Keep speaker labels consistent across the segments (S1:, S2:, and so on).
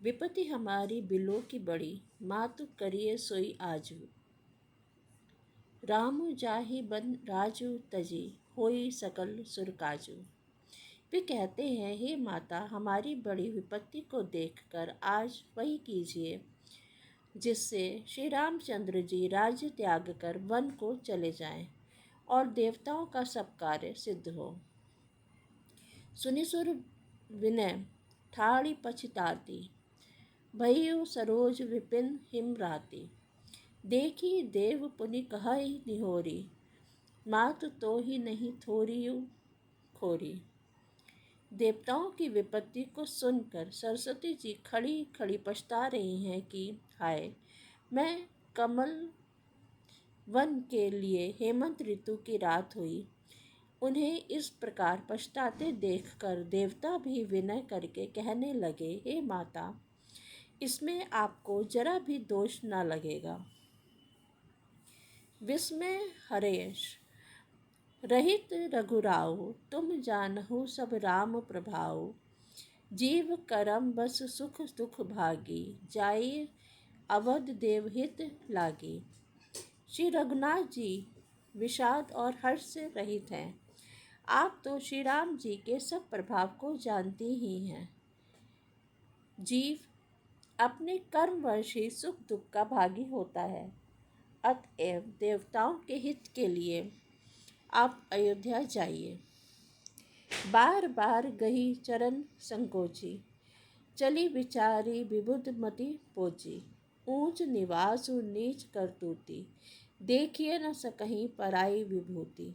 S1: विपत्ति हमारी बिलो की बड़ी, मातु करिए सोई आजू। रामु जाहि बन राजू तजी, होई सकल सुरकाजू। वे कहते हैं, हे माता, हमारी बड़ी विपत्ति को देखकर आज वही कीजिए जिससे श्री रामचंद्र जी राज्य त्याग कर वन को चले जाएं और देवताओं का सब कार्य सिद्ध हो। सुनिसुर विनय ठाड़ी पछिताती, भयउ सरोज विपिन हिमराती। देखी देव पुनि कहहि निहोरी, मातु तो ही नहीं थोरियु खोरी। देवताओं की विपत्ति को सुनकर सरस्वती जी खड़ी खड़ी पछता रही हैं कि हाय, मैं कमल वन के लिए हेमंत ऋतु की रात हुई। उन्हें इस प्रकार पछताते देखकर देवता भी विनय करके कहने लगे, हे माता, इसमें आपको जरा भी दोष न लगेगा। विस्मय हरेश रहित रघुराऊ, तुम जानहु सब राम प्रभाऊ। जीव करम बस सुख दुख भागी, जाइए अवध देवहित लागी। श्री रघुनाथ जी विषाद और हर्ष से रहित हैं। आप तो श्री राम जी के सब प्रभाव को जानती ही हैं। जीव अपने कर्मवश ही सुख दुख का भागी होता है। अतएव देवताओं के हित के लिए आप अयोध्या जाइए। बार बार गही चरण संकोची, चली विचारी विबुध मति पोची। ऊंच निवासु नीच करतूती, देखिए न सकहीं पराई विभूति।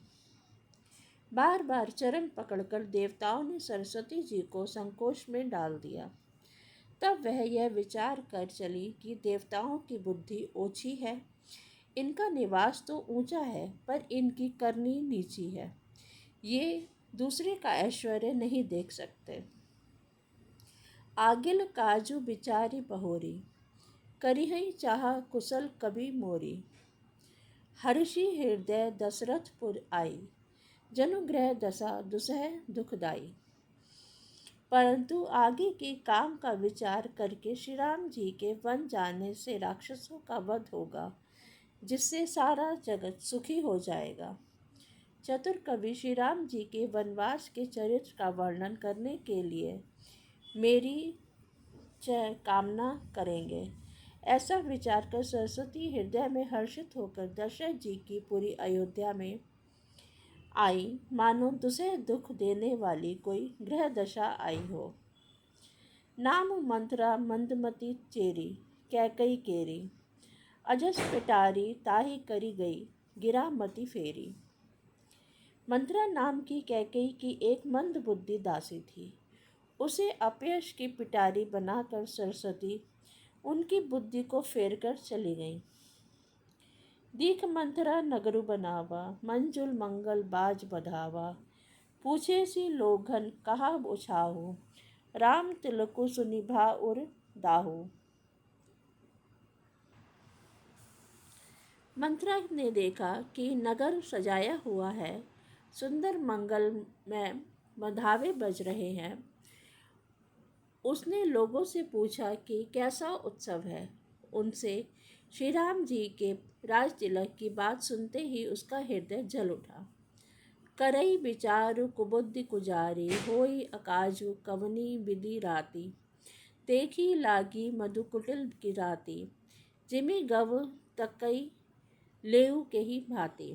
S1: बार बार चरण पकड़कर देवताओं ने सरस्वती जी को संकोच में डाल दिया। तब वह यह विचार कर चली कि देवताओं की बुद्धि ओछी है। इनका निवास तो ऊंचा है, पर इनकी करनी नीची है। ये दूसरे का ऐश्वर्य नहीं देख सकते। आगिल काजू बिचारी बहोरी, करिहई चाह कुशल कवि मोरी। हर्षि हृदय दशरथपुर आई, जनुग्रह दशा दुसह दुखदाई। परंतु आगे के काम का विचार करके श्री राम जी के वन जाने से राक्षसों का वध होगा, जिससे सारा जगत सुखी हो जाएगा। चतुर कवि श्री राम जी के वनवास के चरित्र का वर्णन करने के लिए मेरी कामना करेंगे। ऐसा विचार कर सरस्वती हृदय में हर्षित होकर दशरथ जी की पूरी अयोध्या में आई, मानो दुसे दुख देने वाली कोई ग्रह दशा आई हो। नाम मंत्रा मंदमती चेरी, कैकई केरी। अजस पिटारी ताही करी गई, गिरा मति फेरी। मंत्रा नाम की कैकई की एक मंद बुद्धि दासी थी। उसे अपयश की पिटारी बनाकर सरस्वती उनकी बुद्धि को फेर कर चली गई। दीख मंथरा नगरु बनावा, मंजुल मंगल बाज बधावा। पूछे सी लोघन कहा उछाहू, राम तिलकु सुनिभा उर दाहू। मंथरा ने देखा कि नगर सजाया हुआ है, सुंदर मंगल में बधावे बज रहे हैं। उसने लोगों से पूछा कि कैसा उत्सव है। उनसे श्री राम जी के राज तिलक की बात सुनते ही उसका हृदय जल उठा। करई विचारु कुबुद्धि कुजारी, होई अकाजु कवनी विधि राती। देखी लागी मधु कुटिल की राती, जिमि गव तकई लेउ के ही भांति।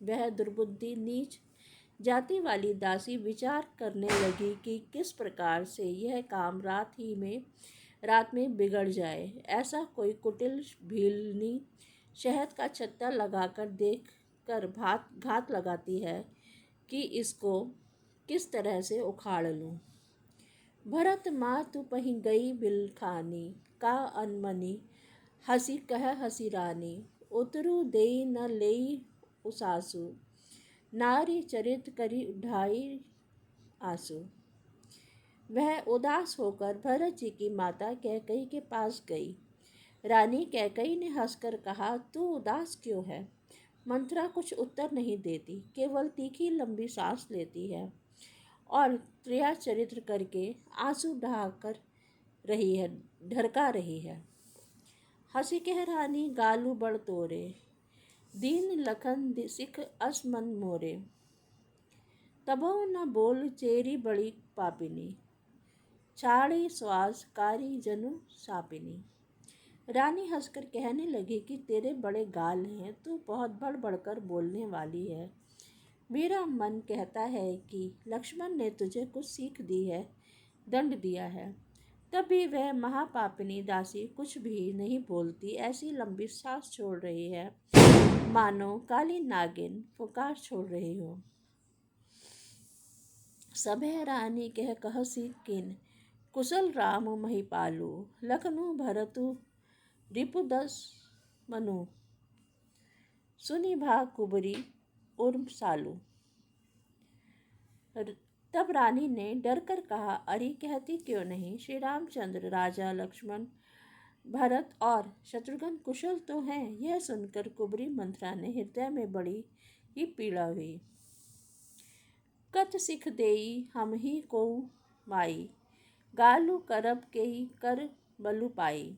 S1: वह दुर्बुद्धि नीच जाति वाली दासी विचार करने लगी कि किस प्रकार से यह काम रात में बिगड़ जाए। ऐसा कोई कुटिल भीलनी शहद का छत्ता लगाकर देख कर घात लगाती है कि इसको किस तरह से उखाड़ लूं। भरत मातु पहि गई बिलखानी, का अनमनी हसी कह हसी रानी। उतरु देई न लेई उसासु, नारी चरित करी ढाई आंसू। वह उदास होकर भरत जी की माता कैकई के पास गई। रानी कैकई ने हंसकर कहा, तू उदास क्यों है? मंथरा कुछ उत्तर नहीं देती, केवल तीखी लंबी सांस लेती है और क्रिया चरित्र करके आंसू बहाकर रही है, ढरका रही है। हंसी कह रानी गालू बड़ तोरे, दीन लखन सिख असमन मोरे। तबो न बोल चेरी बड़ी पापिनी, चाड़ी श्वास कारी जनु सापिनी। रानी हंसकर कहने लगी कि तेरे बड़े गाल हैं, तू बहुत बढ़ बढ़कर बोलने वाली है। मेरा मन कहता है कि लक्ष्मण ने तुझे कुछ सीख दी है, दंड दिया है। तब भी वह महापापिनी दासी कुछ भी नहीं बोलती, ऐसी लंबी सांस छोड़ रही है मानो काली नागिन पुकार छोड़ रही हो। सभे रानी कह कहसी किन, कुशल राम महिपालु। लखनु भरतु रिपुदस मनु, सुनि भा कुबरी उर्म सालू। तब रानी ने डर कर कहा, अरे कहती क्यों नहीं, श्री रामचंद्र, राजा लक्ष्मण, भरत और शत्रुघ्न कुशल तो हैं। यह सुनकर कुबरी मंथरा ने हृदय में बड़ी ही पीड़ा हुई। कत सिख देई हम ही को माई, गालू करब के ही कर बलु पाई।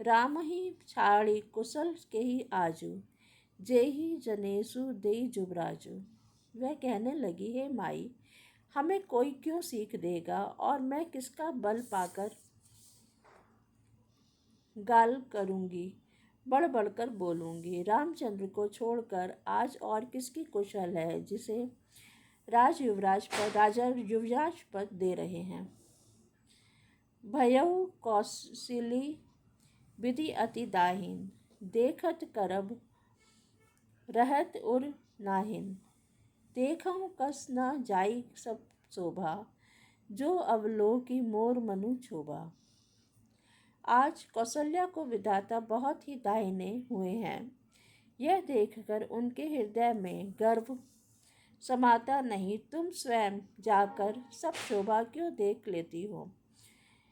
S1: राम ही छाड़ी कुशल के ही आजू, जे ही जनेसु देई जुबराजू। वह कहने लगी, हे माई, हमें कोई क्यों सीख देगा, और मैं किसका बल पाकर गाल करूंगी, बढ़ बढ़कर बोलूंगी। रामचंद्र को छोड़कर आज और किसकी कुशल है जिसे राजा युवराज पद दे रहे हैं। भयउ कौशली विधि अति दाहिन, देखत करब रहत उर नाहिन। देखऊँ कस न जाई सब शोभा, जो अवलोकी मोर मनु क्षोभा। आज कौशल्या को विधाता बहुत ही दाहिने हुए हैं। यह देखकर उनके हृदय में गर्व समाता नहीं। तुम स्वयं जाकर सब शोभा क्यों देख लेती हो।